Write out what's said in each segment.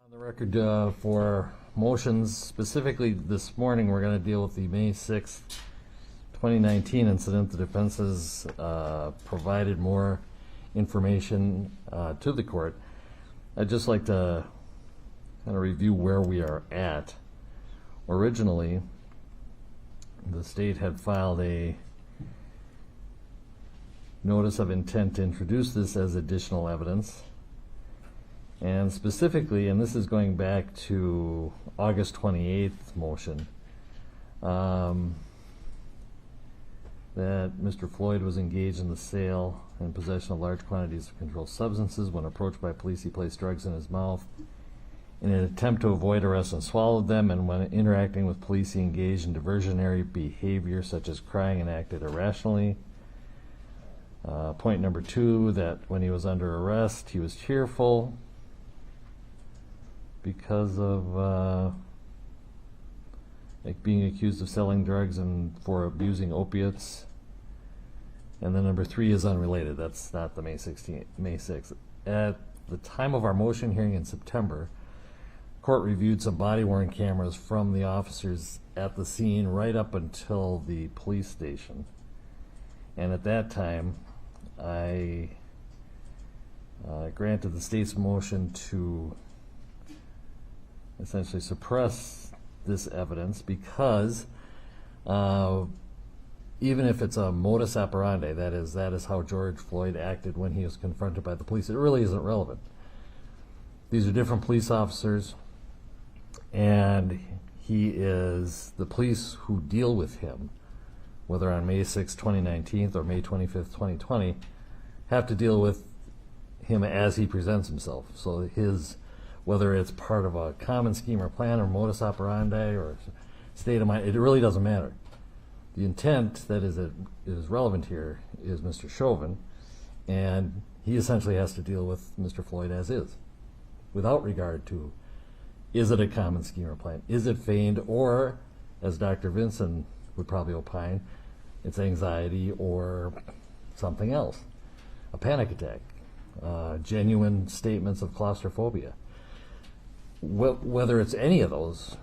On the record for motions, specifically this morning, we're going to deal with the May 6th, 2019 incident. The defense has provided more information to the court. I'd just like to kind of review where we are at. Originally, the state had filed a notice of intent to introduce this as additional evidence. And specifically, and this is going back to August 28th motion, that Mr. Floyd was engaged in the sale and possession of large quantities of controlled substances. When approached by police, he placed drugs in his mouth in an attempt to avoid arrest and swallowed them, and when interacting with police, he engaged in diversionary behavior such as crying and acted irrationally. Point number 2, that when he was under arrest, he was cheerful because of like being accused of selling drugs and for abusing opiates. And then number 3 is unrelated. That's not the May 6th. At the time of our motion hearing in September, court reviewed some body-worn cameras from the officers at the scene right up until the police station. And at that time, I granted the state's motion to essentially suppress this evidence because even if it's a modus operandi, that is how George Floyd acted when he was confronted by the police, it really isn't relevant. These are different police officers, and the police who deal with him, whether on May 6, 2019 or May 25th, 2020, have to deal with him as he presents himself. So whether it's part of a common scheme or plan or modus operandi or state of mind, it really doesn't matter. The intent that is relevant here is Mr. Chauvin, and he essentially has to deal with Mr. Floyd as is, without regard to, is it a common scheme or plan? Is it feigned? Or, as Dr. Vinson would probably opine, it's anxiety or something else, a panic attack, genuine statements of claustrophobia. Whether it's any of those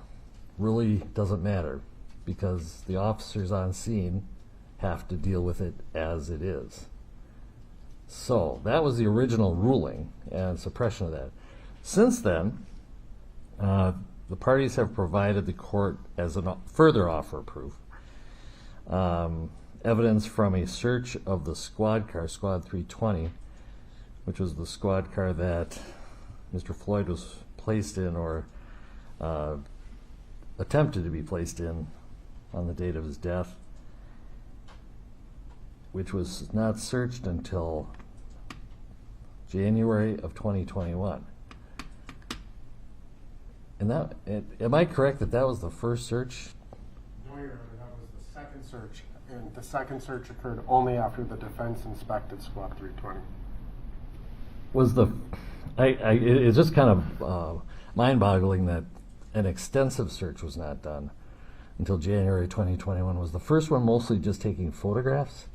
really doesn't matter, because the officers on scene have to deal with it as it is. So that was the original ruling and suppression of that. Since then, the parties have provided the court as a further offer of proof evidence from a search of the squad car, Squad 320, which was the squad car that Mr. Floyd was placed in or attempted to be placed in on the date of his death, which was not searched until January of 2021. And am I correct that was the first search? No, Your Honor, that was the second search. And the second search occurred only after the defense inspected Squad 320. It's just kind of mind-boggling that an extensive search was not done until January 2021. Was the first one mostly just taking photographs?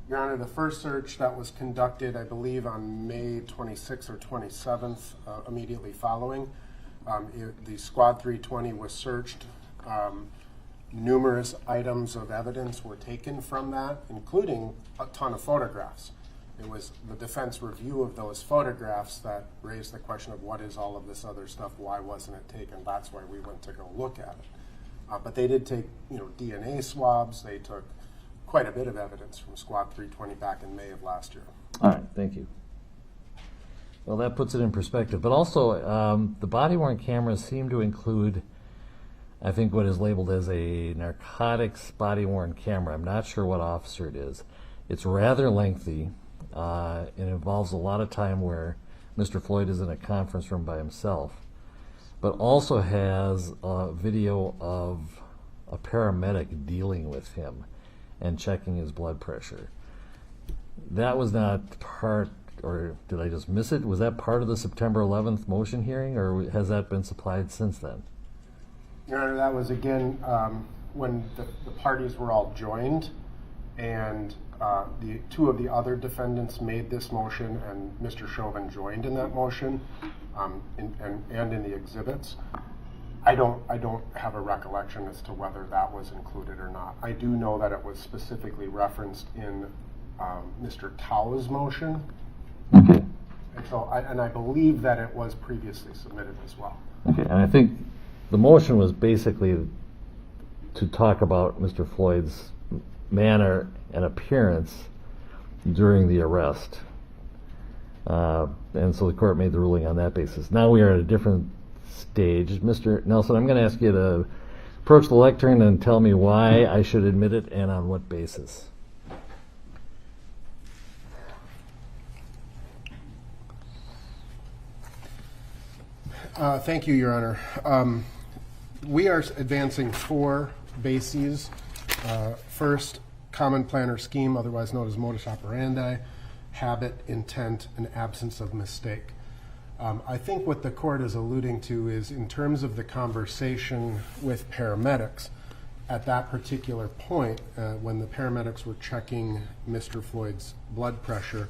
Your Honor, the first search that was conducted, I believe, on May 26th or 27th, immediately following, the Squad 320 was searched. Numerous items of evidence were taken from that, including a ton of photographs. It was the defense review of those photographs that raised the question of what is all of this other stuff, why wasn't it taken? That's why we went to go look at it. But they did take, DNA swabs. They took quite a bit of evidence from Squad 320 back in May of last year. All right, thank you. Well, that puts it in perspective. But also, the body-worn cameras seem to include, I think, what is labeled as a narcotics body-worn camera. I'm not sure what officer it is. It's rather lengthy. It involves a lot of time where Mr. Floyd is in a conference room by himself, but also has a video of a paramedic dealing with him and checking his blood pressure. That was not part, or did I just miss it? Was that part of the September 11th motion hearing, or has that been supplied since then? Your Honor, that was again when the parties were all joined, and two of the other defendants made this motion, and Mr. Chauvin joined in that motion, and in the exhibits. I don't have a recollection as to whether that was included or not. I do know that it was specifically referenced in Mr. Tao's motion. Okay. And so, I believe that it was previously submitted as well. Okay, and I think the motion was basically to talk about Mr. Floyd's manner and appearance during the arrest. And so the court made the ruling on that basis. Now we are at a different stage. Mr. Nelson, I'm going to ask you to approach the lectern and tell me why I should admit it and on what basis. Thank you, Your Honor. We are advancing 4 bases. First, common plan or scheme, otherwise known as modus operandi, habit, intent, and absence of mistake. I think what the court is alluding to is in terms of the conversation with paramedics at that particular point, when the paramedics were checking Mr. Floyd's blood pressure,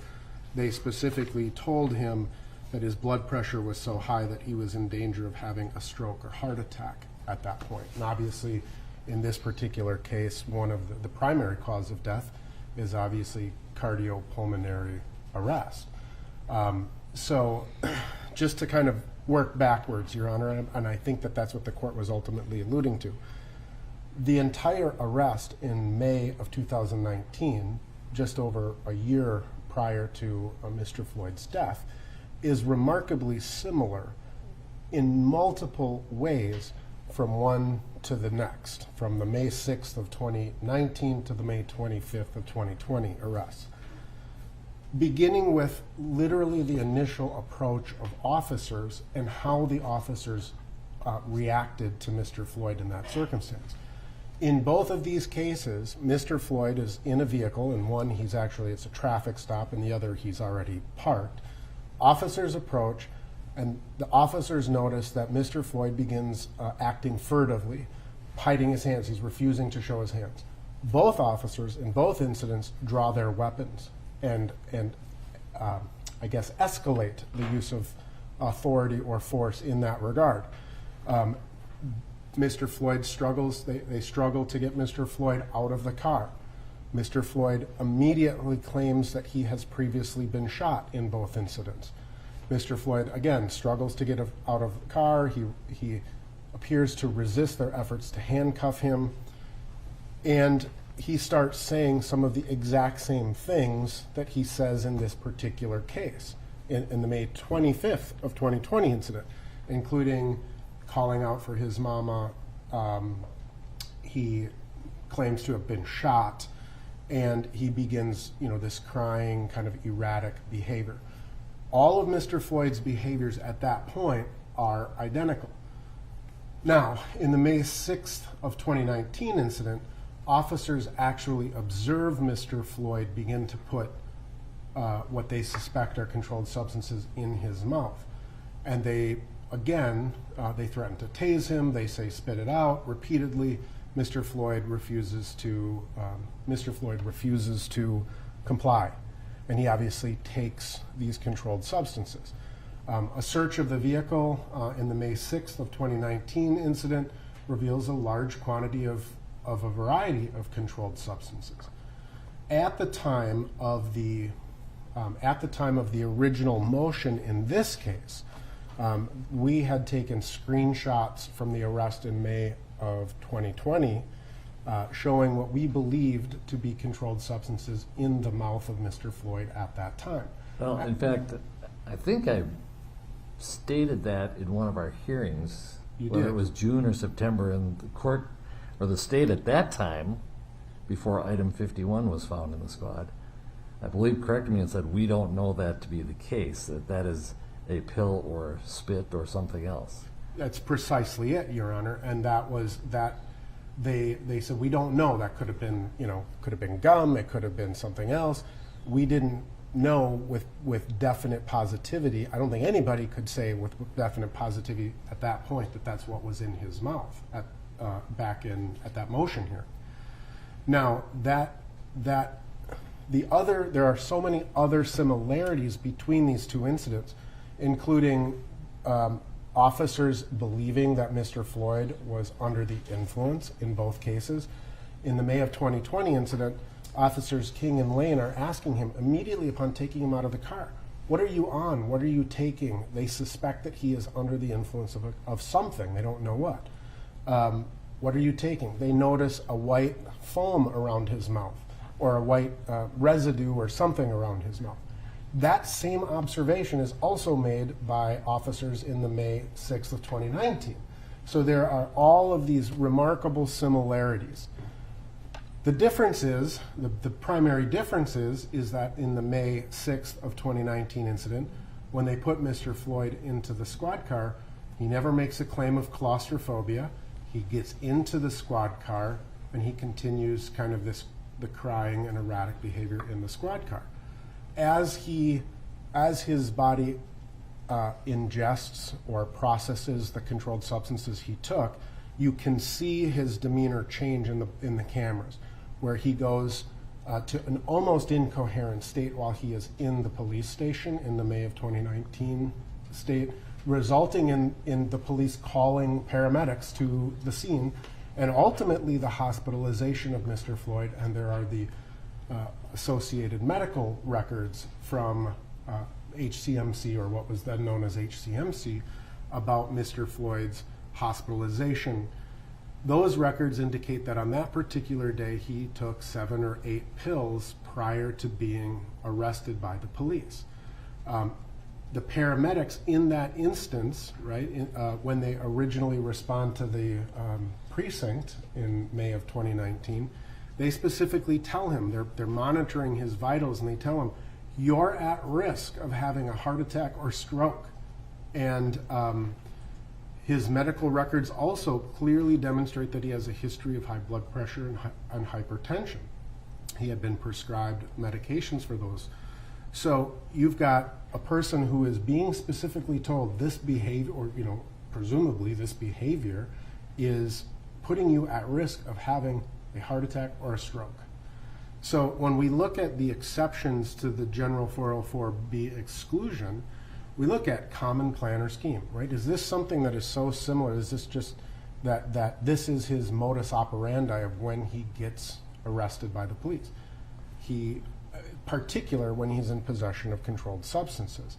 they specifically told him that his blood pressure was so high that he was in danger of having a stroke or heart attack at that point. And obviously, in this particular case, one of the primary cause of death is obviously cardiopulmonary arrest. So just to kind of work backwards, Your Honor, and I think that that's what the court was ultimately alluding to. The entire arrest in May of 2019, just over a year prior to Mr. Floyd's death, is remarkably similar in multiple ways from one to the next, from the May 6th of 2019 to the May 25th of 2020 arrests. Beginning with literally the initial approach of officers and how the officers reacted to Mr. Floyd in that circumstance. In both of these cases, Mr. Floyd is in a vehicle, and one it's a traffic stop, and the other he's already parked. Officers approach, and the officers notice that Mr. Floyd begins acting furtively, hiding his hands. He's refusing to show his hands. Both officers in both incidents draw their weapons and I guess escalate the use of authority or force in that regard. Mr. Floyd struggles. They struggle to get Mr. Floyd out of the car. Mr. Floyd immediately claims that he has previously been shot in both incidents. Mr. Floyd, again, struggles to get out of the car. He appears to resist their efforts to handcuff him. And he starts saying some of the exact same things that he says in this particular case, in the May 25th of 2020 incident, including calling out for his mama. He claims to have been shot. And he begins, this crying, kind of erratic behavior. All of Mr. Floyd's behaviors at that point are identical. Now, in the May 6th of 2019 incident, officers actually observe Mr. Floyd begin to put what they suspect are controlled substances in his mouth. And they threaten to tase him. They say, spit it out repeatedly. Mr. Floyd refuses to comply, and he obviously takes these controlled substances. A search of the vehicle in the May 6th of 2019 incident reveals a large quantity of a variety of controlled substances. At the time of the original motion in this case, we had taken screenshots from the arrest in May of 2020, showing what we believed to be controlled substances in the mouth of Mr. Floyd at that time. Well, in fact, I think I stated that in one of our hearings, whether it was June or September, and the court or the state at that time, before item 51 was found in the squad, I believe corrected me and said, we don't know that to be the case, that is a pill or spit or something else. That's precisely it, Your Honor, and that was that they said we don't know. That could have been gum. It could have been something else. We didn't know with definite positivity. I don't think anybody could say with definite positivity at that point that that's what was in his mouth at that motion here. Now that there are so many other similarities between these two incidents, including officers believing that Mr. Floyd was under the influence in both cases. In the May of 2020 incident, officers King and Lane are asking him immediately upon taking him out of the car, "What are you on? What are you taking?" They suspect that he is under the influence of something. They don't know what. What are you taking? They notice a white foam around his mouth, or a white residue or something around his mouth. That same observation is also made by officers in the May 6th of 2019. So there are all of these remarkable similarities. The difference is, the primary difference is that in the May 6th of 2019 incident, when they put Mr. Floyd into the squad car, he never makes a claim of claustrophobia. He gets into the squad car and he continues kind of the crying and erratic behavior in the squad car. As his body ingests or processes the controlled substances he took, you can see his demeanor change in the cameras, where he goes to an almost incoherent state while he is in the police station in the May of 2019 state, resulting in the police calling paramedics to the scene, and ultimately the hospitalization of Mr. Floyd. And there are the associated medical records from HCMC, or what was then known as HCMC, about Mr. Floyd's hospitalization. Those records indicate that on that particular day he took 7 or 8 pills prior to being arrested by the police. The paramedics in that instance, right, when they originally respond to the precinct in May of 2019, they specifically tell him, they're monitoring his vitals, and they tell him, "You're at risk of having a heart attack or stroke." And his medical records also clearly demonstrate that he has a history of high blood pressure and hypertension. He had been prescribed medications for those. So you've got a person who is being specifically told this behavior, or presumably this behavior, is putting you at risk of having a heart attack or a stroke. So when we look at the exceptions to the general 404B exclusion, we look at common plan or scheme, right? Is this something that is so similar? Is this just that this is his modus operandi of when he gets arrested by the police? Particular when he's in possession of controlled substances.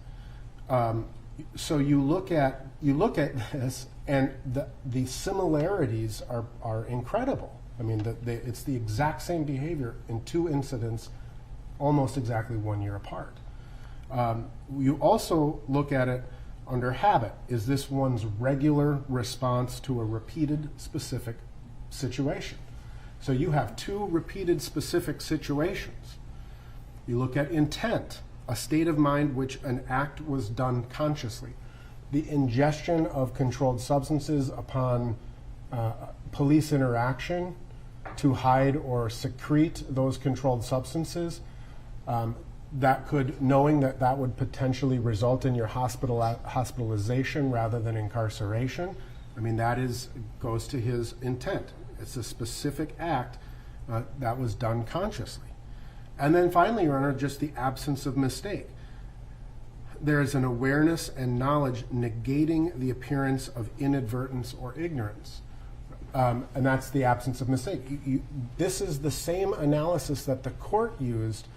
So you look at this, and the similarities are incredible. I mean, it's the exact same behavior in 2 incidents, almost exactly 1 year apart. You also look at it under habit. Is this one's regular response to a repeated specific situation? So you have 2 repeated specific situations. You look at intent, a state of mind which an act was done consciously. The ingestion of controlled substances upon police interaction to hide or secrete those controlled substances, that could, knowing that would potentially result in your hospitalization rather than incarceration. I mean, goes to his intent. It's a specific act that was done consciously. And then finally, Your Honor, just the absence of mistake. There is an awareness and knowledge negating the appearance of inadvertence or ignorance. And that's the absence of mistake. This is the same analysis that the court used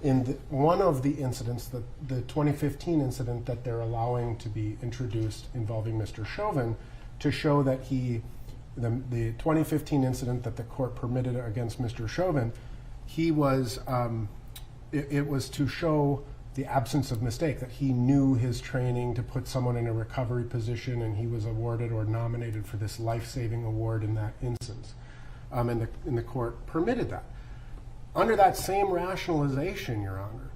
in one of the incidents, the 2015 incident that they're allowing to be introduced involving Mr. Chauvin, to show that the 2015 incident that the court permitted against Mr. Chauvin, it was to show the absence of mistake, that he knew his training to put someone in a recovery position, and he was awarded or nominated for this life-saving award in that instance. And the court permitted that. Under that same rationalization, Your Honor,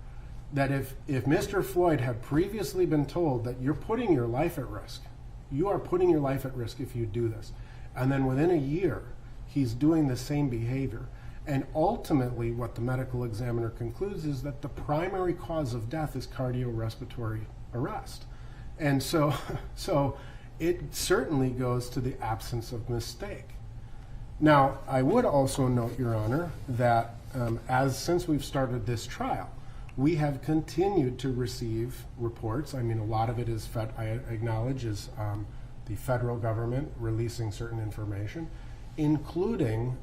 that if Mr. Floyd had previously been told that you're putting your life at risk, you are putting your life at risk if you do this, and then within a year he's doing the same behavior, and ultimately what the medical examiner concludes is that the primary cause of death is cardiorespiratory arrest. And so it certainly goes to the absence of mistake. Now, I would also note, Your Honor, that since we've started this trial, we have continued to receive reports. I mean, a lot of it is, I acknowledge, is the federal government releasing certain information, including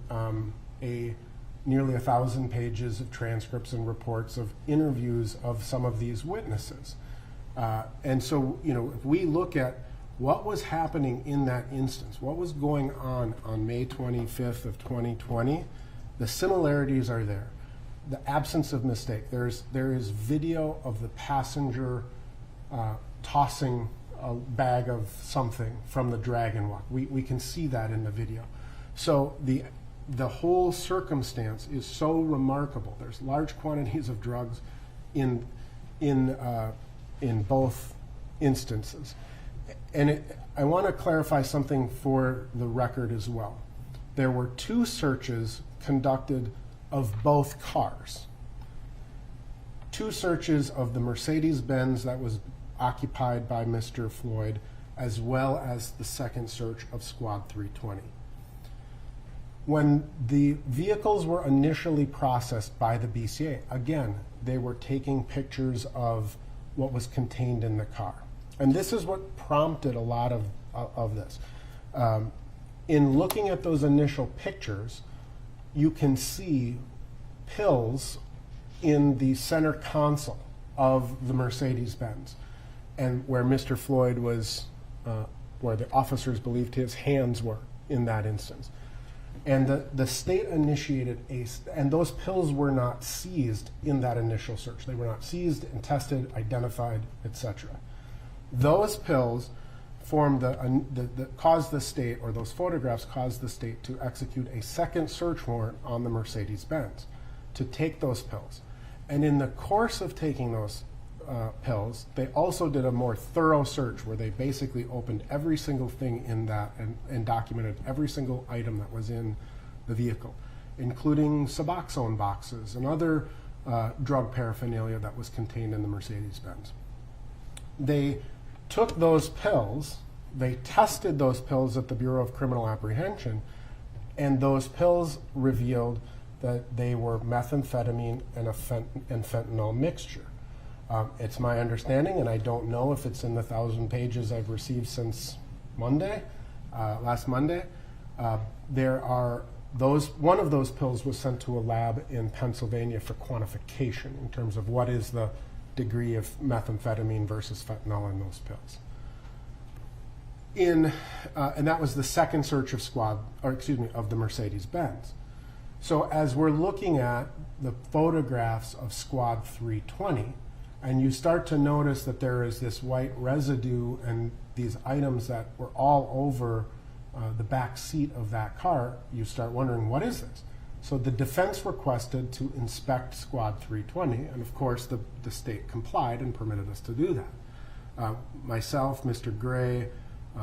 nearly 1,000 pages of transcripts and reports of interviews of some of these witnesses. And so, if we look at what was happening in that instance, what was going on May 25th of 2020, the similarities are there. The absence of mistake. There is video of the passenger tossing a bag of something from the Dragon Walk. We can see that in the video. So the whole circumstance is so remarkable. There's large quantities of drugs in both instances. And I want to clarify something for the record as well. There were 2 searches conducted of both cars. 2 searches of the Mercedes-Benz that was occupied by Mr. Floyd, as well as the second search of Squad 320. When the vehicles were initially processed by the BCA, again, they were taking pictures of what was contained in the car. And this is what prompted a lot of this. In looking at those initial pictures, you can see pills in the center console of the Mercedes-Benz, and where Mr. Floyd was, where the officers believed his hands were in that instance. And the state initiated and those pills were not seized in that initial search. They were not seized and tested, identified, etc. Those pills formed caused the state, or those photographs caused the state to execute a second search warrant on the Mercedes-Benz to take those pills. And in the course of taking those pills, they also did a more thorough search where they basically opened every single thing in that and documented every single item that was in the vehicle, including Suboxone boxes and other drug paraphernalia that was contained in the Mercedes-Benz. They took those pills, they tested those pills at the Bureau of Criminal Apprehension, and those pills revealed that they were methamphetamine and fentanyl mixture. It's my understanding, and I don't know if it's in the 1,000 pages I've received since Monday, last Monday. One of those pills was sent to a lab in Pennsylvania for quantification in terms of what is the degree of methamphetamine versus fentanyl in those pills. And that was the second search of the Mercedes-Benz. So as we're looking at the photographs of Squad 320, and you start to notice that there is this white residue and these items that were all over the back seat of that car, you start wondering, what is this? So the defense requested to inspect Squad 320, and of course the state complied and permitted us to do that. Myself, Mr. Gray,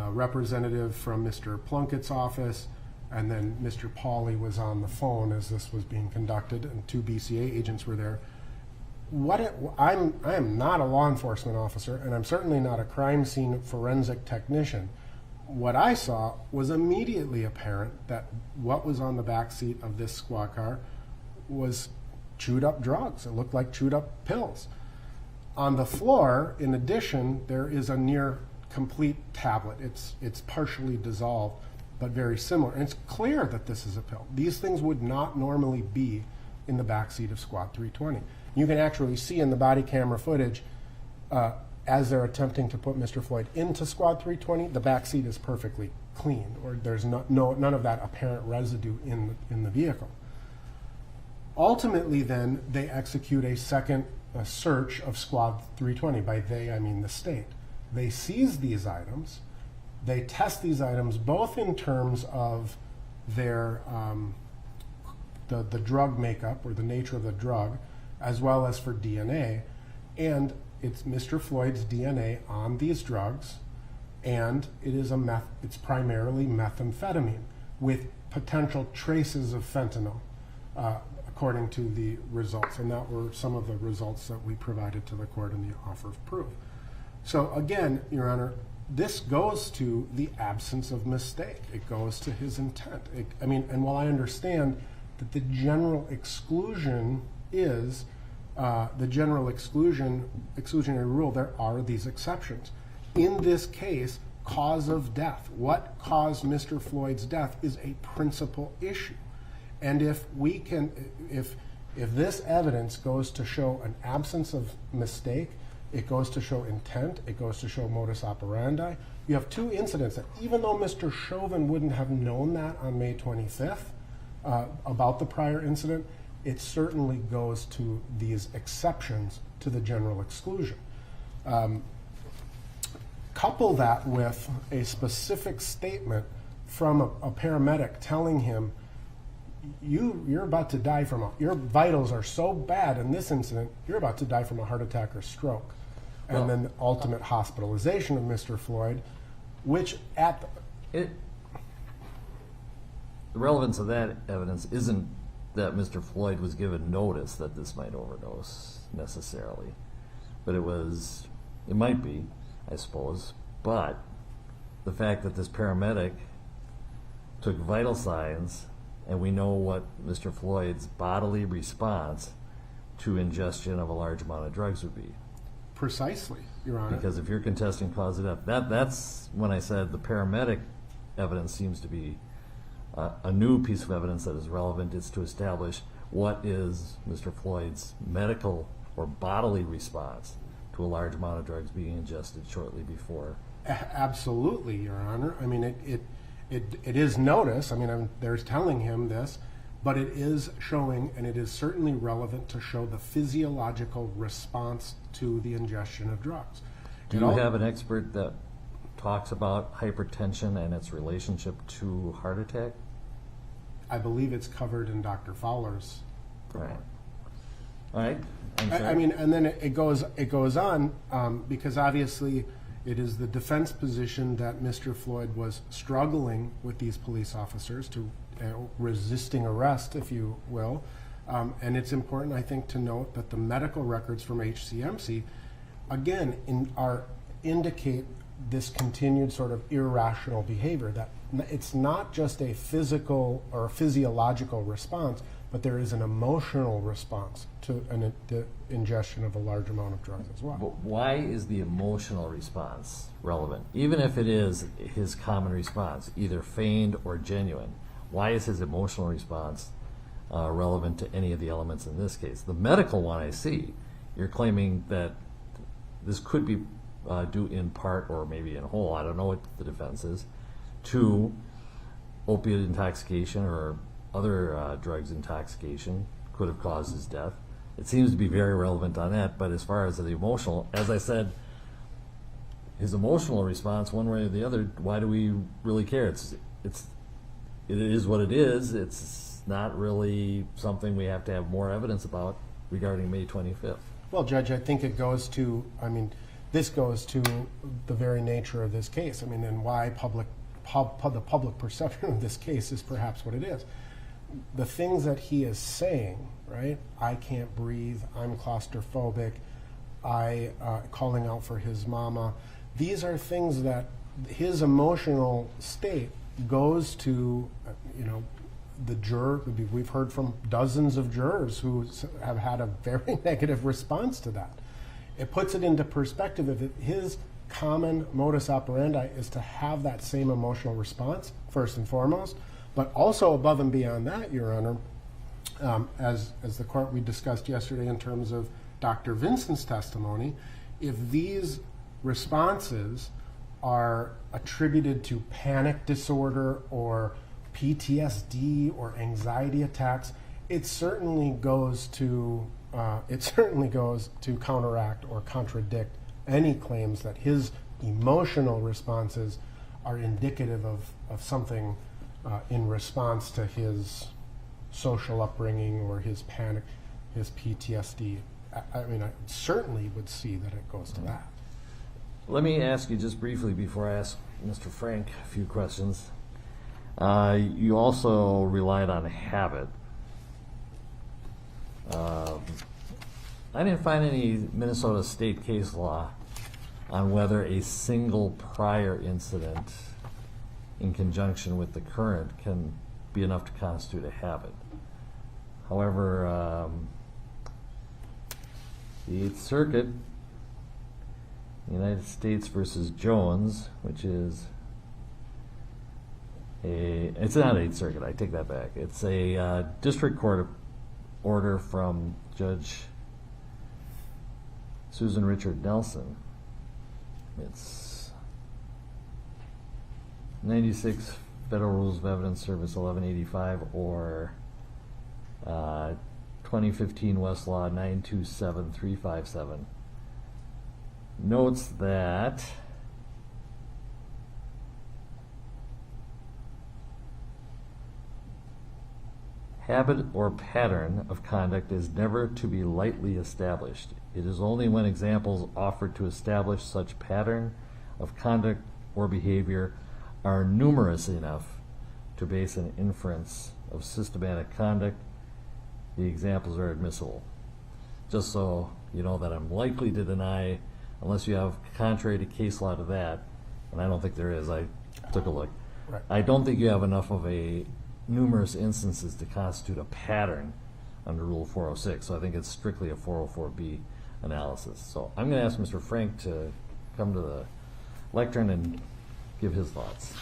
representative from Mr. Plunkett's office, and then Mr. Pauly was on the phone as this was being conducted, and 2 BCA agents were there. I am not a law enforcement officer, and I'm certainly not a crime scene forensic technician. What I saw was immediately apparent that what was on the back seat of this squad car was chewed up drugs. It looked like chewed up pills. On the floor, in addition, there is a near complete tablet. It's partially dissolved, but very similar. And it's clear that this is a pill. These things would not normally be in the back seat of Squad 320. You can actually see in the body camera footage as they're attempting to put Mr. Floyd into Squad 320, the back seat is perfectly clean, or there's none of that apparent residue in the vehicle. Ultimately, then, they execute a second search of Squad 320. By they, I mean the state. They seize these items. They test these items both in terms of their the drug makeup or the nature of the drug, as well as for DNA, and it's Mr. Floyd's DNA on these drugs, and it's primarily methamphetamine with potential traces of fentanyl, according to the results, and that were some of the results that we provided to the court in the offer of proof. So again, Your Honor, this goes to the absence of mistake. It goes to his intent. And while I understand that the general exclusion is the general exclusionary rule. There are these exceptions. In this case, cause of death, what caused Mr. Floyd's death, is a principal issue. And if this evidence goes to show an absence of mistake, it goes to show intent, it goes to show modus operandi. You have two incidents that, even though Mr. Chauvin wouldn't have known that on May 25th about the prior incident, it certainly goes to these exceptions to the general exclusion. Couple that with a specific statement from a paramedic telling him, you're about to die your vitals are so bad in this incident, you're about to die from a heart attack or stroke. And then the ultimate hospitalization of Mr. Floyd, which the relevance of that evidence isn't that Mr. Floyd was given notice that this might overdose necessarily, but it might be, I suppose, but the fact that this paramedic took vital signs, and we know what Mr. Floyd's bodily response to ingestion of a large amount of drugs would be. Precisely, Your Honor. Because if you're contesting cause of death, that's when I said the paramedic evidence seems to be a new piece of evidence that is relevant. It's to establish what is Mr. Floyd's medical or bodily response to a large amount of drugs being ingested shortly before. Absolutely, Your Honor. I mean, it is notice. I mean, they're telling him this, but it is showing, and it is certainly relevant to show the physiological response to the ingestion of drugs. Do you have an expert that talks about hypertension and its relationship to heart attack? I believe it's covered in Dr. Fowler's report. All right. I mean, and then it goes on because obviously it is the defense position that Mr. Floyd was struggling with these police officers to resisting arrest, if you will. And it's important, I think, to note that the medical records from HCMC, again, indicate this continued sort of irrational behavior, that it's not just a physical or a physiological response, but there is an emotional response to the ingestion of a large amount of drugs as well. But why is the emotional response relevant? Even if it is his common response, either feigned or genuine, why is his emotional response relevant to any of the elements in this case? The medical one I see, you're claiming that this could be due in part or maybe in whole, I don't know what the defense is, to opiate intoxication or other drugs intoxication could have caused his death. It seems to be very relevant on that, but as far as the emotional, as I said, his emotional response, one way or the other, why do we really care? It is what it is. It's not really something we have to have more evidence about regarding May 25th. Well, Judge, I think it goes to, this goes to the very nature of this case. And why the public perception of this case is perhaps what it is. The things that he is saying, right? I can't breathe, I'm claustrophobic, calling out for his mama. These are things that his emotional state goes to, the juror. We've heard from dozens of jurors who have had a very negative response to that. It puts it into perspective if his common modus operandi is to have that same emotional response, first and foremost, but also above and beyond that, Your Honor, as the court we discussed yesterday in terms of Dr. Vincent's testimony, if these responses are attributed to panic disorder or PTSD or anxiety attacks, it certainly goes to counteract or contradict any claims that his emotional responses are indicative of something in response to his social upbringing or his panic, his PTSD. I certainly would see that it goes to that. Let me ask you just briefly before I ask Mr. Frank a few questions. You also relied on habit. I didn't find any Minnesota state case law on whether a single prior incident in conjunction with the current can be enough to constitute a habit. However, the Eighth Circuit, United States versus Jones, which is it's not Eighth Circuit, I take that back. It's a district court order from Judge Susan Richard Nelson. It's 96 Federal Rules of Evidence Service 1185 or 2015 Westlaw 927357. Notes that habit or pattern of conduct is never to be lightly established. It is only when examples offered to establish such pattern of conduct or behavior are numerous enough to base an inference of systematic conduct, the examples are admissible. Just so you know that I'm likely to deny, unless you have contrary to case law to that, and I don't think there is, I took a look. Right. I don't think you have enough of a numerous instances to constitute a pattern under Rule 406, so I think it's strictly a 404B analysis. So I'm going to ask Mr. Frank to come to the lectern and give his thoughts.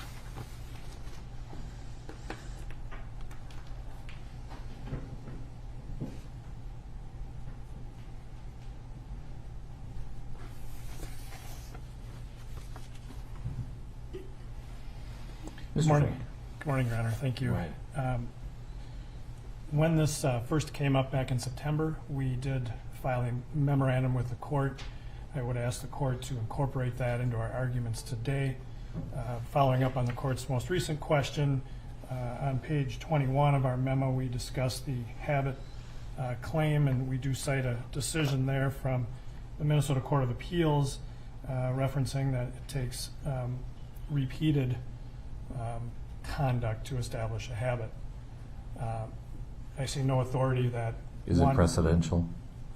Good morning. Good morning, Your Honor. Thank you. Right. When this first came up back in September, we did file a memorandum with the court. I would ask the court to incorporate that into our arguments today. Following up on the court's most recent question, on page 21 of our memo, we discussed the habit claim, and we do cite a decision there from the Minnesota Court of Appeals referencing that it takes repeated conduct to establish a habit. I see no authority that... Is it precedential?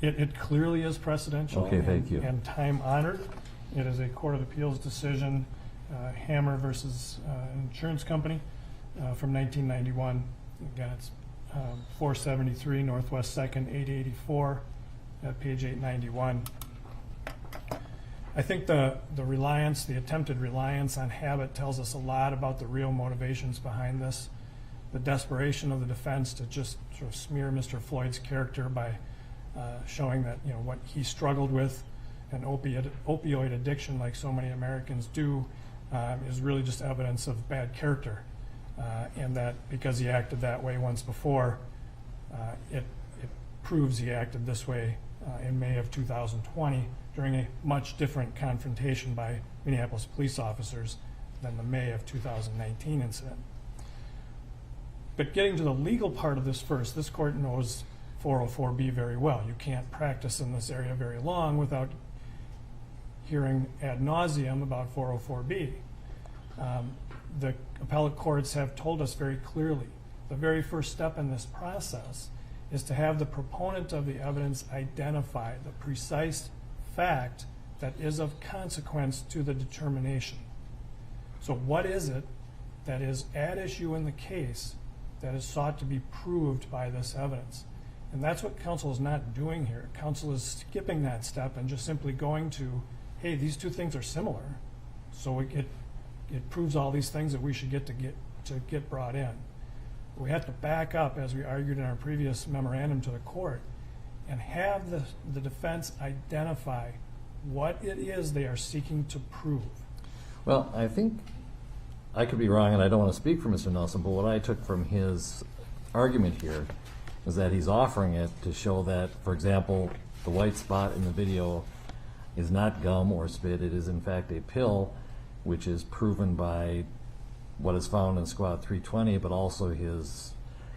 It clearly is precedential. Okay, thank you. And time honored. It is a Court of Appeals decision, Hammer versus Insurance Company from 1991. Again, it's 473 Northwest 2nd, 884 at page 891. I think the reliance, the attempted reliance on habit tells us a lot about the real motivations behind this. The desperation of the defense to just sort of smear Mr. Floyd's character by showing that, you know, what he struggled with, an opioid addiction like so many Americans do, is really just evidence of bad character. And that because he acted that way once before, it proves he acted this way in May of 2020 during a much different confrontation by Minneapolis police officers than the May of 2019 incident. But getting to the legal part of this first, this court knows 404B very well. You can't practice in this area very long without hearing ad nauseum about 404B. The appellate courts have told us very clearly the very first step in this process is to have the proponent of the evidence identify the precise fact that is of consequence to the determination. So what is it that is at issue in the case that is sought to be proved by this evidence? And that's what counsel is not doing here. Counsel is skipping that step and just simply going to, hey, these two things are similar, so it proves all these things that we should get brought in. We have to back up, as we argued in our previous memorandum to the court, and have the defense identify what it is they are seeking to prove. Well, I think I could be wrong, and I don't want to speak for Mr. Nelson, but what I took from his argument here is that he's offering it to show that, for example, the white spot in the video is not gum or spit. It is, in fact, a pill, which is proven by what is found in Squad 320, but also his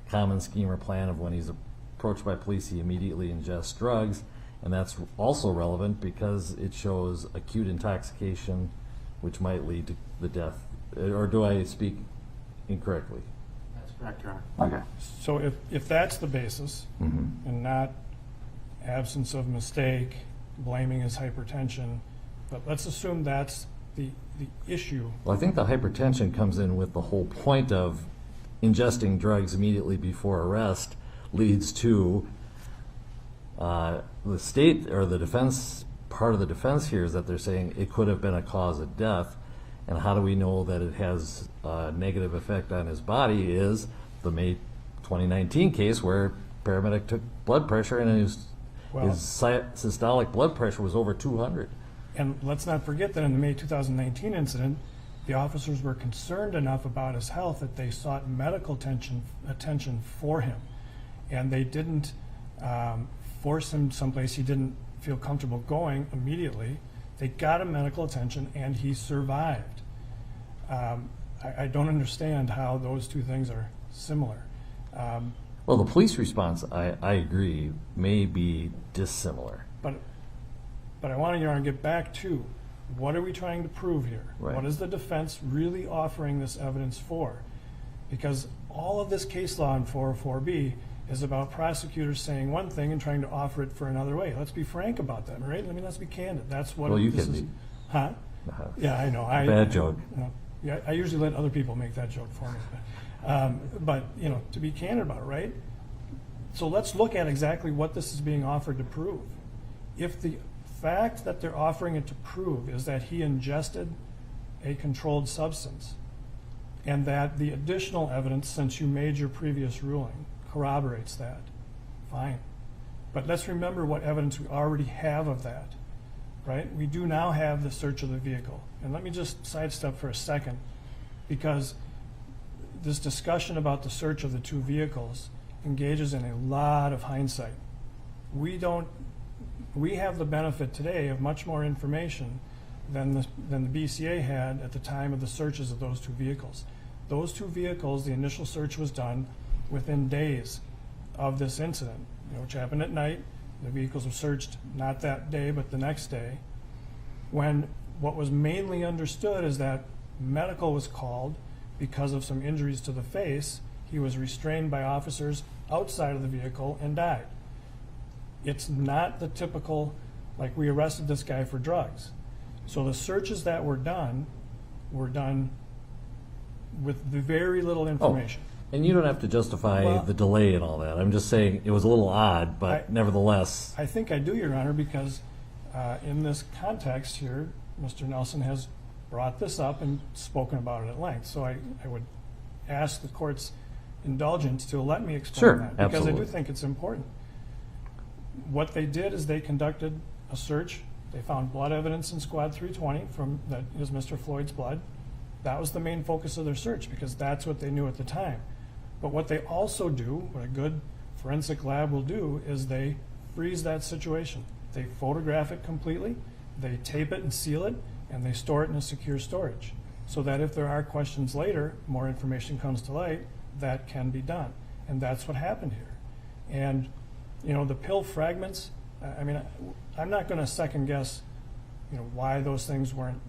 common scheme or plan of when he's approached by police, he immediately ingests drugs, and that's also relevant because it shows acute intoxication, which might lead to the death. Or do I speak incorrectly? That's correct, Your Honor. Okay. So if that's the basis, and not absence of mistake, blaming his hypertension, but let's assume that's the issue. Well, I think the hypertension comes in with the whole point of ingesting drugs immediately before arrest leads to the state or the defense. Part of the defense here is that they're saying it could have been a cause of death, and how do we know that it has a negative effect on his body is the May 2019 case where paramedic took blood pressure and his systolic blood pressure was over 200. And let's not forget that in the May 2019 incident, the officers were concerned enough about his health that they sought medical attention for him. And they didn't force him someplace he didn't feel comfortable going immediately. They got him medical attention and he survived. I don't understand how those two things are similar. Well, the police response, I agree, may be dissimilar. But I want to get back to, what are we trying to prove here? Right. What is the defense really offering this evidence for? Because all of this case law in 404B is about prosecutors saying one thing and trying to offer it for another way. Let's be frank about that, right? I mean, let's be candid. That's what Well, you this can is. be. Huh? Yeah, I know. Bad joke. Yeah, I usually let other people make that joke for me. But to be candid about it, right? So let's look at exactly what this is being offered to prove. If the fact that they're offering it to prove is that he ingested a controlled substance, and that the additional evidence since you made your previous ruling corroborates that, fine. But let's remember what evidence we already have of that, right? We do now have the search of the vehicle. And let me just sidestep for a second, because this discussion about the search of the two vehicles engages in a lot of hindsight. We have the benefit today of much more information than the BCA had at the time of the searches of those two vehicles. Those two vehicles, the initial search was done within days of this incident, which happened at night. The vehicles were searched not that day, but the next day, when what was mainly understood is that medical was called because of some injuries to the face. He was restrained by officers outside of the vehicle and died. It's not the typical, like, we arrested this guy for drugs. So the searches that were done with very little information. And you don't have to justify the delay and all that. I'm just saying it was a little odd, but nevertheless. I think I do, Your Honor, because in this context here, Mr. Nelson has brought this up and spoken about it at length. So I would ask the court's indulgence to let me explain that, because absolutely. I do think it's important. What they did is they conducted a search. They found blood evidence in Squad 320 that is Mr. Floyd's blood. That was the main focus of their search, because that's what they knew at the time. But what they also do, what a good forensic lab will do, is they freeze that situation. They photograph it completely, they tape it and seal it, and they store it in a secure storage, so that if there are questions later, more information comes to light, that can be done. And that's what happened here. And the pill fragments, I mean, I'm not going to second guess why those things weren't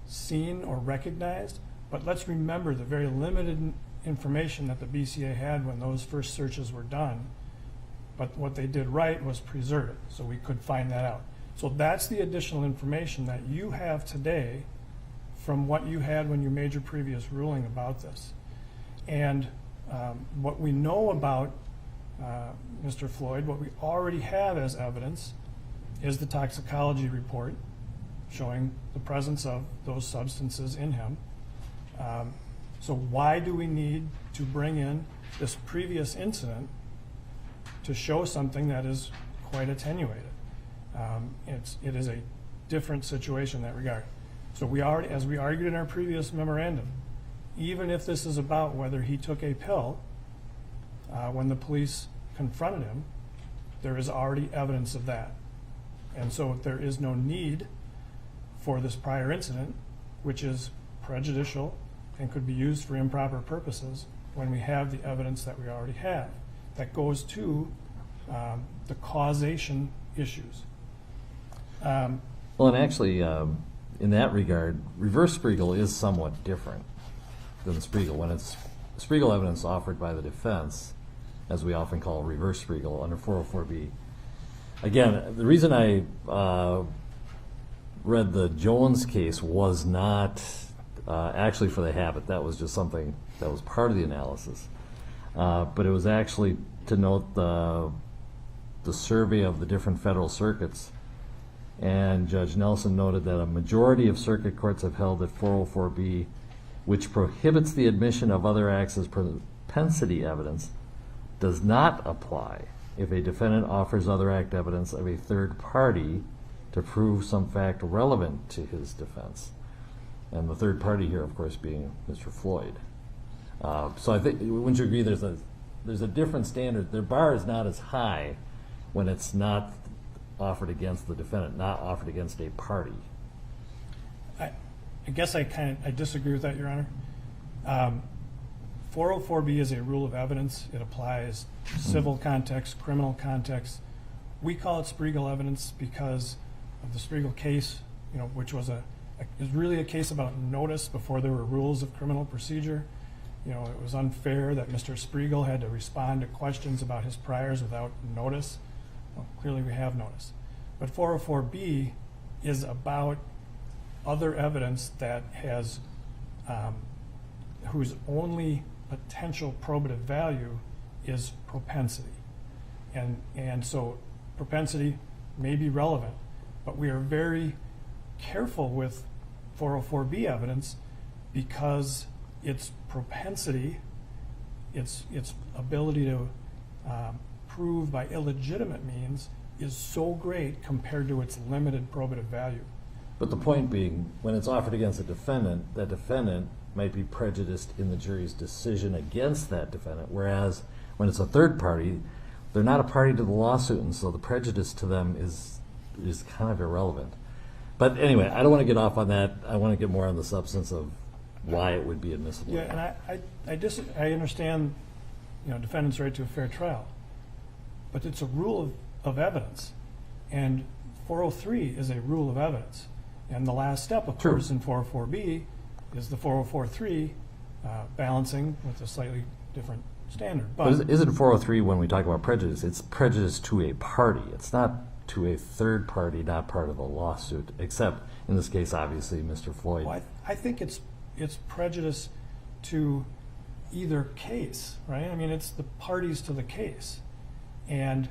seen or recognized, but let's remember the very limited information that the BCA had when those first searches were done. But what they did right was preserve it, so we could find that out. So that's the additional information that you have today from what you had when you made your previous ruling about this. And what we know about Mr. Floyd, what we already have as evidence, is the toxicology report showing the presence of those substances in him. So why do we need to bring in this previous incident to show something that is quite attenuated? It is a different situation in that regard. So as we argued in our previous memorandum, even if this is about whether he took a pill when the police confronted him, there is already evidence of that. And so there is no need for this prior incident, which is prejudicial and could be used for improper purposes, when we have the evidence that we already have. That goes to the causation issues. Well, and actually, in that regard, reverse Spiegel is somewhat different than Spiegel. When it's Spiegel evidence offered by the defense, as we often call reverse Spiegel under 404B. Again, the reason I read the Jones case was not actually for the habit. That was just something that was part of the analysis. but it was actually to note the survey of the different federal circuits. And Judge Nelson noted that a majority of circuit courts have held that 404B, which prohibits the admission of other acts as propensity evidence, does not apply if a defendant offers other act evidence of a third party to prove some fact relevant to his defense. And the third party here, of course, being Mr. Floyd. So I think, wouldn't you agree there's a different standard? Their bar is not as high when it's not offered against the defendant, not offered against a party. I guess I disagree with that, Your Honor. 404B is a rule of evidence. It applies civil context, criminal context. We call it Spiegel evidence because of the Spiegel case, which was is really a case about notice before there were rules of criminal procedure. It was unfair that Mr. Spiegel had to respond to questions about his priors without notice. Well, clearly we have notice. But 404B is about other evidence that has, whose only potential probative value is propensity. And so propensity may be relevant, but we are very careful with 404B evidence because its propensity, its ability to prove by illegitimate means is so great compared to its limited probative value. But the point being, when it's offered against a defendant, that defendant might be prejudiced in the jury's decision against that defendant, whereas when it's a third party, they're not a party to the lawsuit, and so the prejudice to them is kind of irrelevant. But anyway, I don't want to get off on that. I want to get more on the substance of why it would be admissible. Yeah, and I understand, defendant's right to a fair trial, but it's a rule of evidence, and 403 is a rule of evidence, and the last step, of course, in 404B is the 404-3 balancing with a slightly different standard. But isn't 403, when we talk about prejudice, it's prejudice to a party. It's not to a third party, not part of a lawsuit, except in this case, obviously, Mr. Floyd. Well, I think it's prejudice to either case, right? I mean, it's the parties to the case, and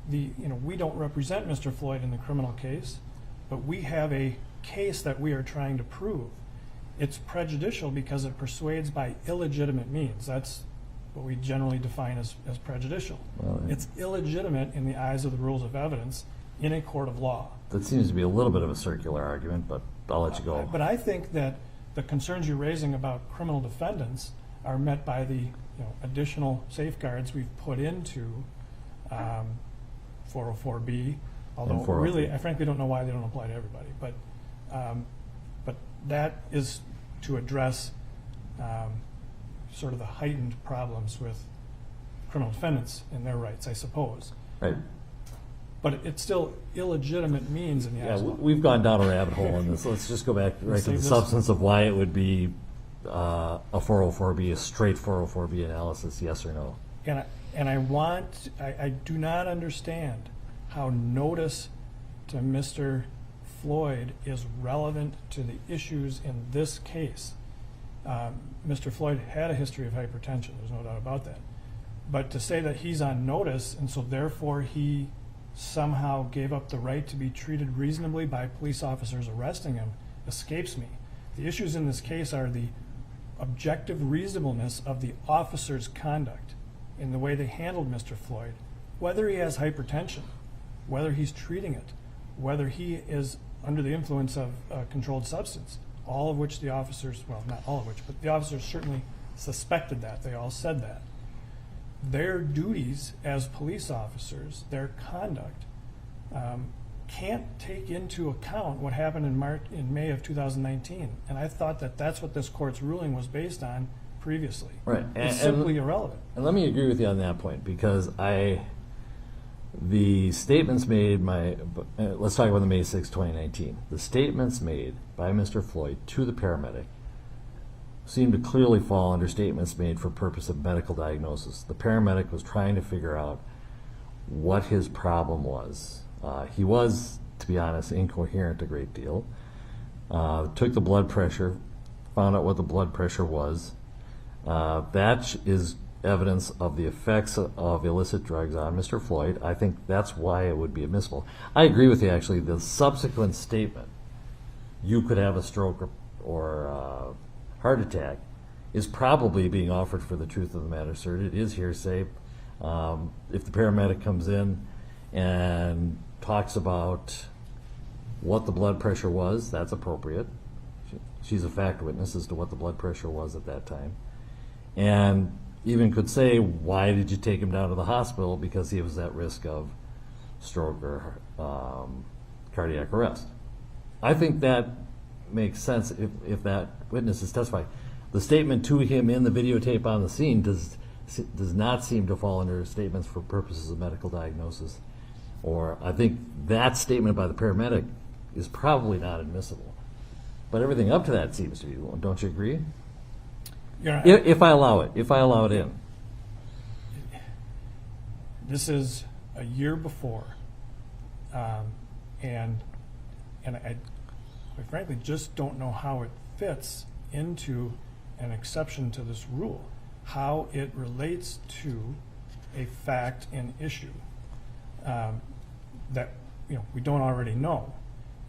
we don't represent Mr. Floyd in the criminal case, but we have a case that we are trying to prove. It's prejudicial because it persuades by illegitimate means. That's what we generally define as prejudicial. Well, it's illegitimate in the eyes of the rules of evidence in a court of law. That seems to be a little bit of a circular argument, but I'll let you go. But I think that the concerns you're raising about criminal defendants are met by the additional safeguards we've put into 404B, although really, I frankly don't know why they don't apply to everybody. But that is to address sort of the heightened problems with criminal defendants and their rights, I suppose. Right. But it's still illegitimate means in the eyes of the law. We've gone down a rabbit hole in this. Let's just go back right to the substance of why it would be a 404B, a straight 404B analysis, yes or no. And I do not understand how notice to Mr. Floyd is relevant to the issues in this case. Mr. Floyd had a history of hypertension, there's no doubt about that. But to say that he's on notice and so therefore he somehow gave up the right to be treated reasonably by police officers arresting him escapes me. The issues in this case are the objective reasonableness of the officer's conduct in the way they handled Mr. Floyd, whether he has hypertension, whether he's treating it, whether he is under the influence of a controlled substance, all of which the officers, well, not all of which, but the officers certainly suspected that. They all said that. Their duties as police officers, their conduct, can't take into account what happened in May of 2019. And I thought that that's what this court's ruling was based on previously. Right. It's simply irrelevant. And let me agree with you on that point, because the statements made let's talk about the May 6, 2019. The statements made by Mr. Floyd to the paramedic seem to clearly fall under statements made for purpose of medical diagnosis. The paramedic was trying to figure out what his problem was. He was, to be honest, incoherent a great deal. Took the blood pressure, found out what the blood pressure was. That is evidence of the effects of illicit drugs on Mr. Floyd. I think that's why it would be admissible. I agree with you, actually. The subsequent statement, you could have a stroke or heart attack, is probably being offered for the truth of the matter asserted. It is hearsay. If the paramedic comes in and talks about what the blood pressure was, that's appropriate. She's a fact witness as to what the blood pressure was at that time. And even could say, why did you take him down to the hospital? Because he was at risk of stroke or cardiac arrest. I think that makes sense if that witness is testifying. The statement to him in the videotape on the scene does not seem to fall under statements for purposes of medical diagnosis. Or I think that statement by the paramedic is probably not admissible. But everything up to that seems to be. Don't you agree? Yeah. If I allow it in. This is a year before, and I quite frankly just don't know how it fits into an exception to this rule, how it relates to a fact and issue that we don't already know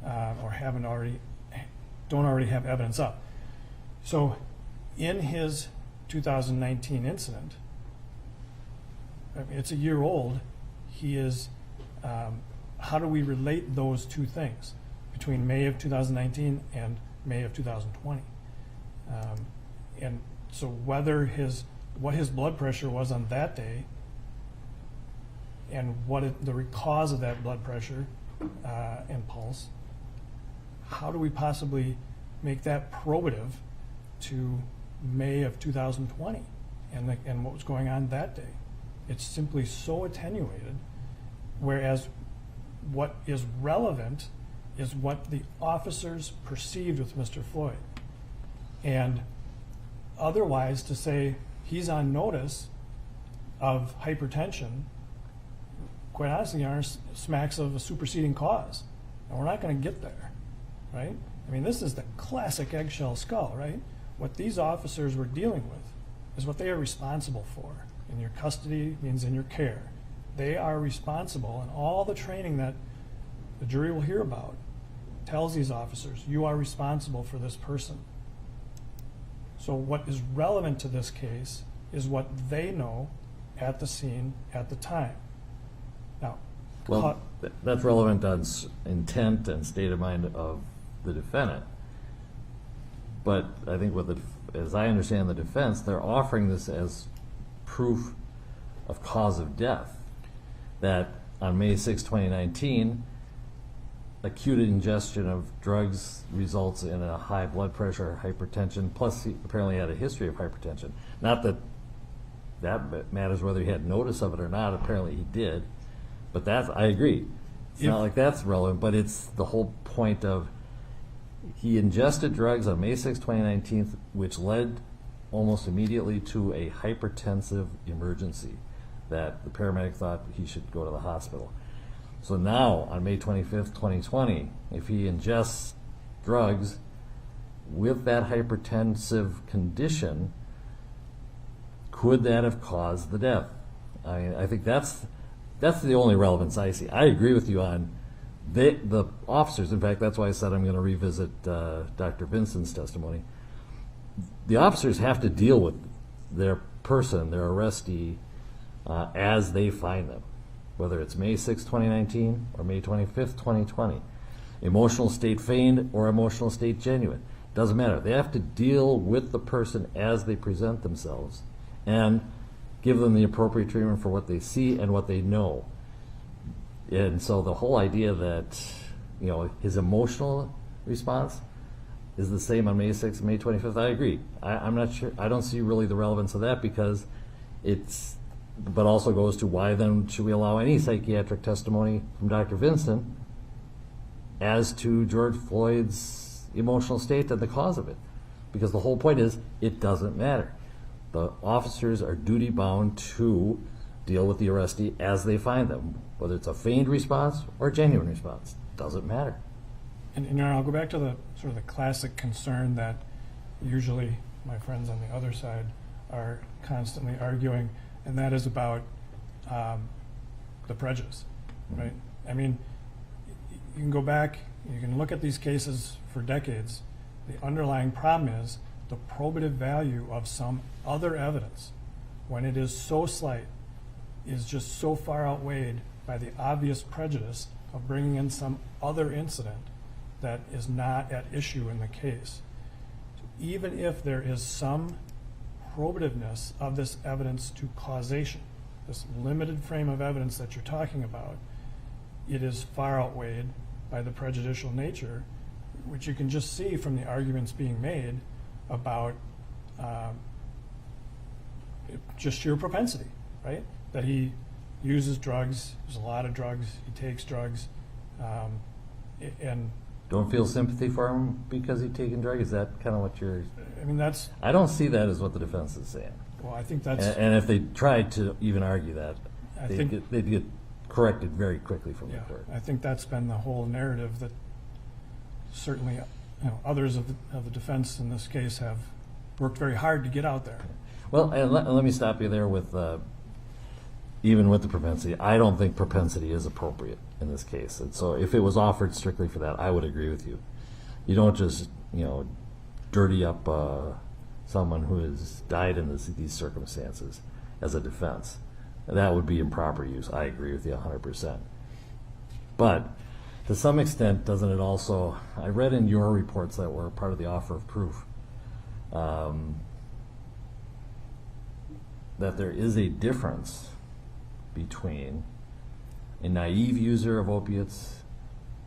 or don't already have evidence of. So in his 2019 incident, I mean, it's a year old, he is, how do we relate those two things between May of 2019 and May of 2020? And so what his blood pressure was on that day and the cause of that blood pressure and pulse, how do we possibly make that probative to May of 2020 and what was going on that day? It's simply so attenuated, whereas what is relevant is what the officers perceived with Mr. Floyd. And otherwise, to say he's on notice of hypertension, quite honestly, Your Honor, smacks of a superseding cause. And we're not going to get there, right? I mean, this is the classic eggshell skull, right? What these officers were dealing with is what they are responsible for. In your custody means in your care. They are responsible, and all the training that the jury will hear about tells these officers, you are responsible for this person. So what is relevant to this case is what they know at the scene at the time. Now, well, that's relevant on intent and state of mind of the defendant. But I think as I understand the defense, they're offering this as proof of cause of death. That on May 6, 2019, acute ingestion of drugs results in a high blood pressure, hypertension, plus he apparently had a history of hypertension. Not that that matters whether he had notice of it or not, apparently he did. But I agree. It's not like that's relevant, but it's the whole point of he ingested drugs on May 6, 2019, which led almost immediately to a hypertensive emergency that the paramedic thought he should go to the hospital. So now, on May 25th, 2020, if he ingests drugs with that hypertensive condition, could that have caused the death? I think that's the only relevance I see. I agree with you on the officers. In fact, that's why I said I'm going to revisit Dr. Vinson's testimony. The officers have to deal with their person, their arrestee, as they find them, whether it's May 6, 2019 or May 25th, 2020. Emotional state feigned or emotional state genuine. Doesn't matter. They have to deal with the person as they present themselves and give them the appropriate treatment for what they see and what they know. And so the whole idea that his emotional response is the same on May 6th and May 25th, I agree. I'm not sure. I don't see really the relevance of that because but also goes to why then should we allow any psychiatric testimony from Dr. Vinson as to George Floyd's emotional state and the cause of it? Because the whole point is it doesn't matter. The officers are duty bound to deal with the arrestee as they find them, whether it's a feigned response or a genuine response. Doesn't matter. And I'll go back to the sort of the classic concern that usually my friends on the other side are constantly arguing, and that is about the prejudice, right? I mean, you can go back, you can look at these cases for decades. The underlying problem is the probative value of some other evidence, when it is so slight, is just so far outweighed by the obvious prejudice of bringing in some other incident that is not at issue in the case. So even if there is some probativeness of this evidence to causation, this limited frame of evidence that you're talking about, it is far outweighed by the prejudicial nature, which you can just see from the arguments being made about just sheer propensity, right? That he uses drugs, there's a lot of drugs, he takes drugs, and Don't feel sympathy for him because he's taking drugs? Is that kind of what you're... I mean, that's, I don't see that as what the defense is saying. well, I think that's, And if they tried to even argue that, I they'd think, get corrected very quickly from the yeah, court. I think that's been the whole narrative that certainly, others of the defense in this case have worked very hard to get out there. Well, and let me stop you there with, even with the propensity, I don't think propensity is appropriate in this case. And so if it was offered strictly for that, I would agree with you. You don't just, dirty up someone who has died in these circumstances as a defense. That would be improper use. I agree with you 100%. But to some extent, doesn't it also, I read in your reports that were part of the offer of proof, that there is a difference between a naive user of opiates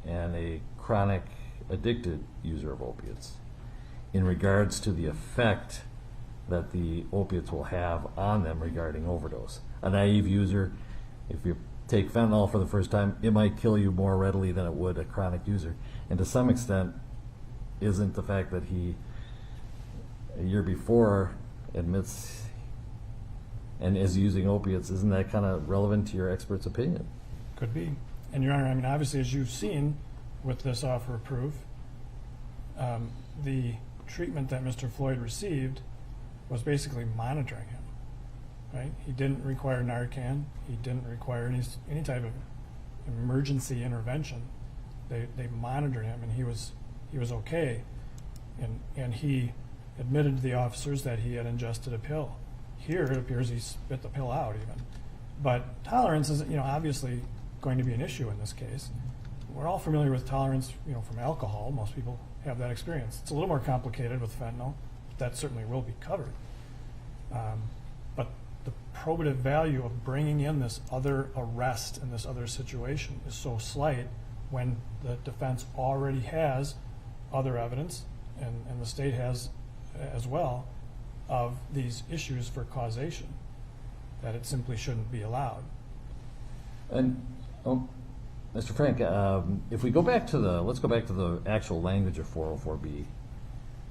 and a chronic addicted user of opiates in regards to the effect that the opiates will have on them regarding overdose. A naive user, if you take fentanyl for the first time, it might kill you more readily than it would a chronic user. And to some extent, isn't the fact that he, a year before, admits and is using opiates, isn't that kind of relevant to your expert's opinion? Could be. And Your Honor, I mean, obviously, as you've seen with this offer of proof, the treatment that Mr. Floyd received was basically monitoring him, right? He didn't require Narcan. He didn't require any type of emergency intervention. They monitored him, and he was okay. And he admitted to the officers that he had ingested a pill. Here, it appears he spit the pill out even. But tolerance is, obviously going to be an issue in this case. We're all familiar with tolerance, from alcohol. Most people have that experience. It's a little more complicated with fentanyl. That certainly will be covered. But the probative value of bringing in this other arrest and this other situation is so slight when the defense already has other evidence, and the state has as well, of these issues for causation, that it simply shouldn't be allowed. And Mr. Frank, if we go back to let's go back to the actual language of 404B.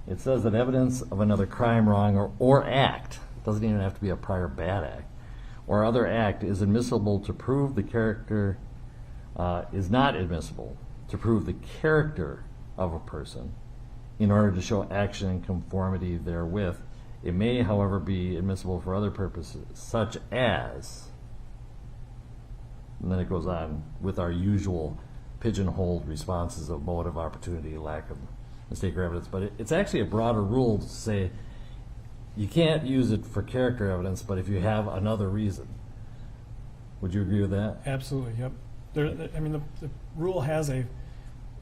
It says that evidence of another crime, wrong, or act, doesn't even have to be a prior bad act, or other act is admissible to prove the character, is not admissible to prove the character of a person in order to show action in conformity therewith. It may, however, be admissible for other purposes, such as, and then it goes on with our usual pigeonholed responses of motive, opportunity, lack of mistake or evidence. But it's actually a broader rule to say you can't use it for character evidence, but if you have another reason. Would you agree with that? Absolutely, yep. The rule has a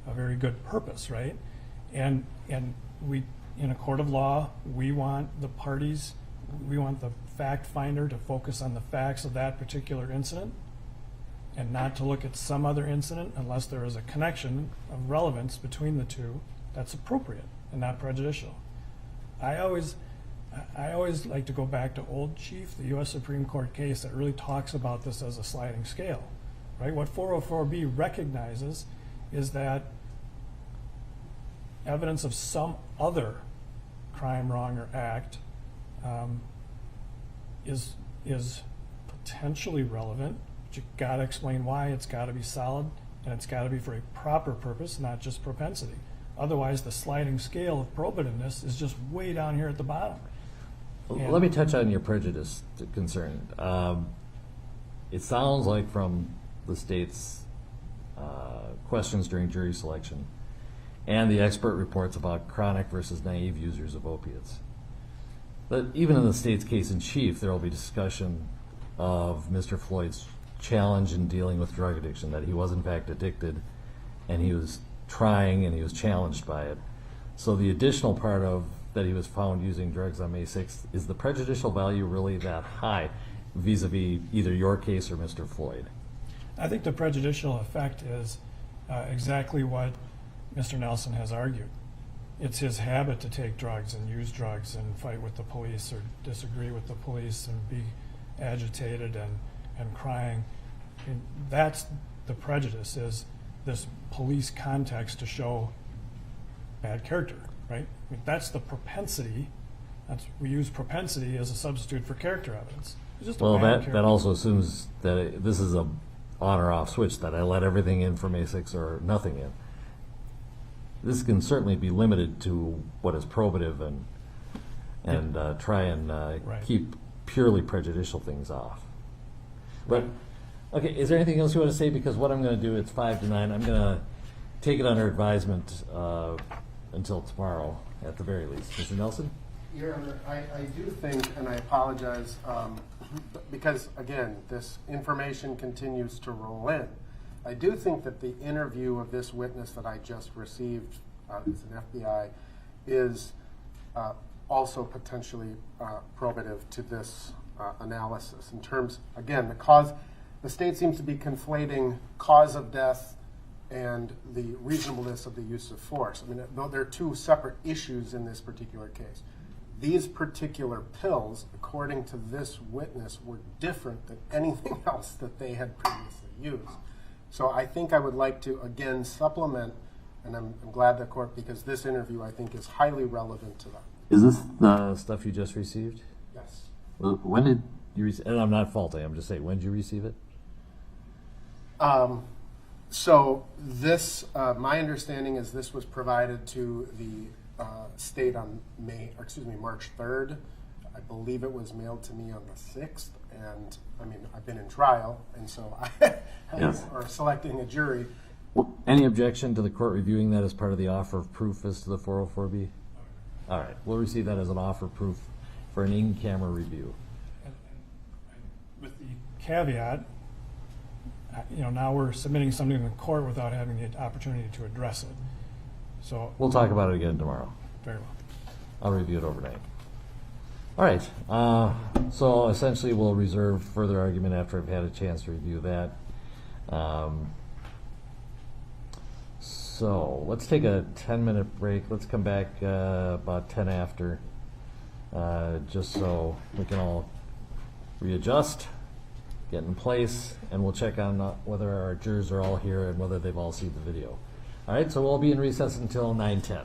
very good purpose, right? And we, in a court of law, we want the parties, we want the fact finder to focus on the facts of that particular incident and not to look at some other incident unless there is a connection of relevance between the two that's appropriate and not prejudicial. I always like to go back to Old Chief, the U.S. Supreme Court case that really talks about this as a sliding scale, right? What 404B recognizes is that evidence of some other crime, wrong, or act is potentially relevant, but you got to explain why. It's got to be solid, and it's got to be for a proper purpose, not just propensity. Otherwise, the sliding scale of probativeness is just way down here at the bottom. Let me touch on your prejudice concern. It sounds like from the state's questions during jury selection and the expert reports about chronic versus naive users of opiates, that even in the state's case in chief, there will be discussion of Mr. Floyd's challenge in dealing with drug addiction, that he was in fact addicted and he was trying and he was challenged by it. So the additional part of that he was found using drugs on May 6th, is the prejudicial value really that high vis-a-vis either your case or Mr. Floyd? I think the prejudicial effect is exactly what Mr. Nelson has argued. It's his habit to take drugs and use drugs and fight with the police or disagree with the police and be agitated and crying. And that's the prejudice, is this police context to show bad character, right? I mean, that's the propensity. We use propensity as a substitute for character evidence. It's just well, that also assumes that this is a on or off switch, that I let everything in from A6 or nothing in. This can certainly be limited to what is probative and try and right. keep purely prejudicial things off. But okay, is there anything else you want to say? Because what I'm going to do, it's 5 to 9. I'm going to take it under advisement until tomorrow at the very least. Mr. Nelson? Your Honor, I do think, and I apologize, because again, this information continues to roll in. I do think that the interview of this witness that I just received as an FBI is also potentially probative to this analysis. In terms, again, the state seems to be conflating cause of death and the reasonableness of the use of force. I mean, though there are two separate issues in this particular case. These particular pills, according to this witness, were different than anything else that they had previously used. So I think I would like to, again, supplement, and I'm glad the court, because this interview, I think, is highly relevant to that. Is this the stuff you just received? Yes. Well, when did you receive it? And I'm not faulting, I'm just saying, when did you receive it? So this, my understanding is this was provided to the state on March 3rd. I believe it was mailed to me on the 6th, and I mean, I've been in trial, and so Yes. or selecting a jury. Well, any objection to the court reviewing that as part of the offer of proof as to the 404B? All right, we'll receive that as an offer of proof for an in-camera review. And with the caveat, now we're submitting something to the court without having the opportunity to address it. So We'll talk about it again tomorrow. very well. I'll review it overnight. All right, so essentially we'll reserve further argument after I've had a chance to review that. So let's take a 10-minute break. Let's come back about 10 after, just so we can all readjust, get in place, and we'll check on whether our jurors are all here and whether they've all seen the video. All right, so we'll be in recess until 9:10.